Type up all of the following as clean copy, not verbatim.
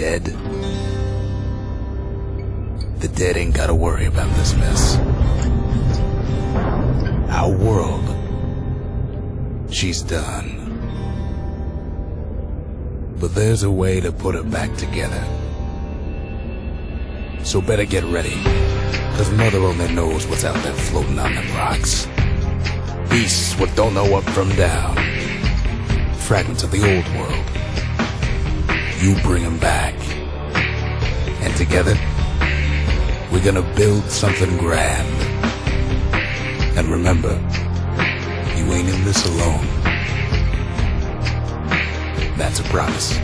dead? The dead ain't gotta worry about this mess. Our world, she's done. But there's a way to put her back together. So better get ready, cause Mother only knows what's out there floating on them rocks. Beasts what don't know up from down. Fragments of the old world. You bring them back. And together, we're gonna build something grand. And remember, you ain't in this alone. That's a promise.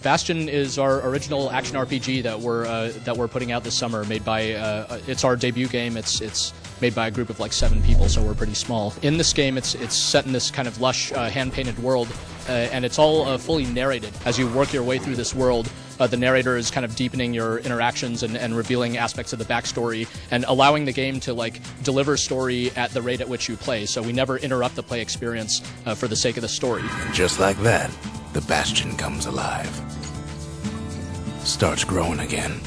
Bastion is our original action RPG that we're putting out this summer. Made by it's our debut game. It's made by a group of like 7 people, so we're pretty small. In this game, it's set in this kind of lush, hand-painted world, and it's all fully narrated. As you work your way through this world, the narrator is kind of deepening your interactions and revealing aspects of the backstory and allowing the game to like deliver story at the rate at which you play. So we never interrupt the play experience for the sake of the story. And just like that, the Bastion comes alive. Starts growing again,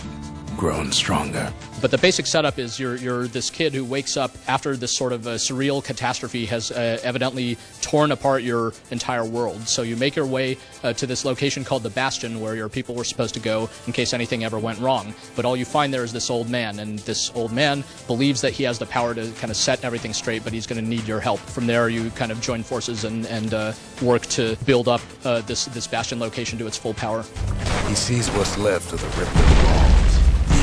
growing stronger. But the basic setup is you're this kid who wakes up after this sort of a surreal catastrophe has evidently torn apart your entire world. So you make your way to this location called the Bastion, where your people were supposed to go in case anything ever went wrong. But all you find there is this old man, and this old man believes that he has the power to kind of set everything straight, but he's going to need your help. From there, you kind of join forces and work to build up this Bastion location to its full power. He sees what's left of the ripped walls.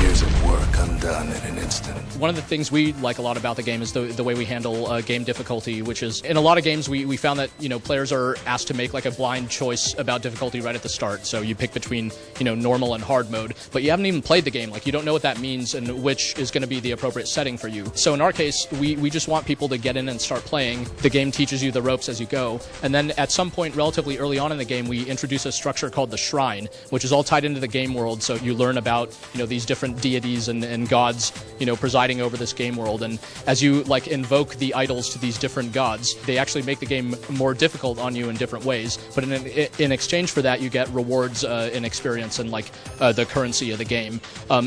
Years of work undone in an instant. One of the things we like a lot about the game is the way we handle game difficulty, which is in a lot of games we found that players are asked to make like a blind choice about difficulty right at the start. So you pick between normal and hard mode, but you haven't even played the game. Like you don't know what that means and which is going to be the appropriate setting for you. So in our case, we just want people to get in and start playing. The game teaches you the ropes as you go, and then at some point relatively early on in the game, we introduce a structure called the Shrine, which is all tied into the game world. So you learn about these different deities and gods presiding over this game world, and as you like invoke the idols to these different gods, they actually make the game more difficult on you in different ways, but in exchange for that you get rewards in experience and like the currency of the game.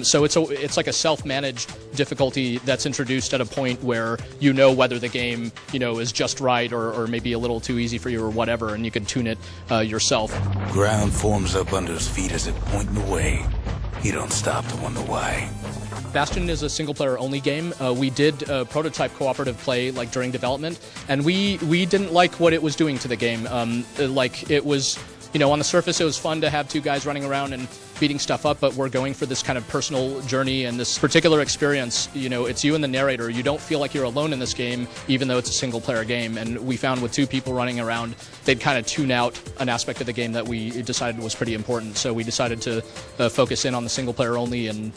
So it's like a self-managed difficulty that's introduced at a point where whether the game is just right or maybe a little too easy for you or whatever, and you can tune it yourself. Ground forms up under his feet as it pointing away. You don't stop to wonder why. Bastion is a single-player only game. We did prototype cooperative play like during development, and we didn't like what it was doing to the game. Like it was, on the surface it was fun to have 2 guys running around and beating stuff up, but we're going for this kind of personal journey and this particular experience. It's you and the narrator. You don't feel like you're alone in this game, even though it's a single-player game. And we found with 2 people running around, they'd kind of tune out an aspect of the game that we decided was pretty important. So we decided to focus in on the single-player only and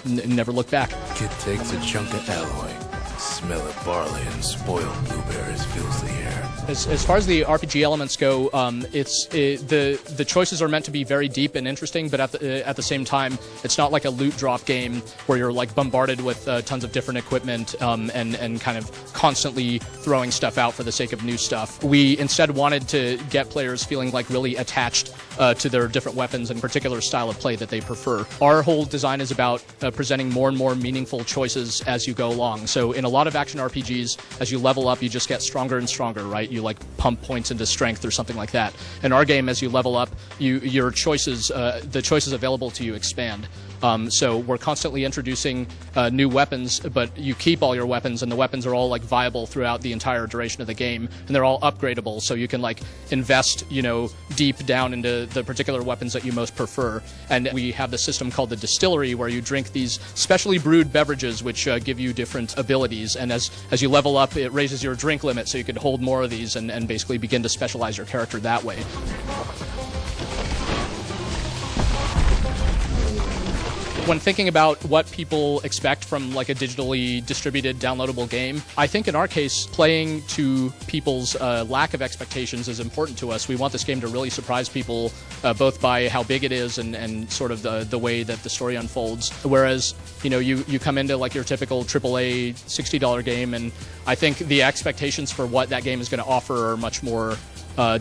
never look back. Kid takes a chunk of alloy. Smell of barley and spoiled blueberries fills the air. As far as the RPG elements go, the choices are meant to be very deep and interesting, but at the same time, it's not like a loot drop game where you're like bombarded with tons of different equipment and kind of constantly throwing stuff out for the sake of new stuff. We instead wanted to get players feeling like really attached to their different weapons and particular style of play that they prefer. Our whole design is about presenting more and more meaningful choices as you go along. So in a lot of action RPGs, as you level up, you just get stronger and stronger, right? You like pump points into strength or something like that. In our game, as you level up, your choices, the choices available to you expand. So we're constantly introducing new weapons, but you keep all your weapons, and the weapons are all like viable throughout the entire duration of the game, and they're all upgradable. So you can like invest, deep down into the particular weapons that you most prefer. And we have the system called the distillery, where you drink these specially brewed beverages, which give you different abilities. And as you level up, it raises your drink limit, so you can hold more of these and basically begin to specialize your character that way. When thinking about what people expect from like a digitally distributed downloadable game, I think in our case, playing to people's lack of expectations is important to us. We want this game to really surprise people, both by how big it is and sort of the way that the story unfolds. Whereas, you come into like your typical AAA $60 game, and I think the expectations for what that game is going to offer are much more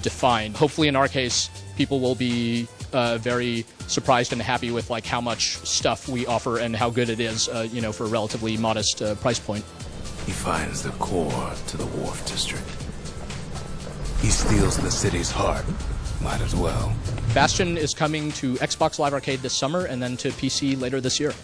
defined. Hopefully in our case, people will be very surprised and happy with like how much stuff we offer and how good it is, for a relatively modest price point. He finds the core to the Wharf District. He steals the city's heart. Might as well. Bastion is coming to Xbox Live Arcade this summer and then to PC later this year.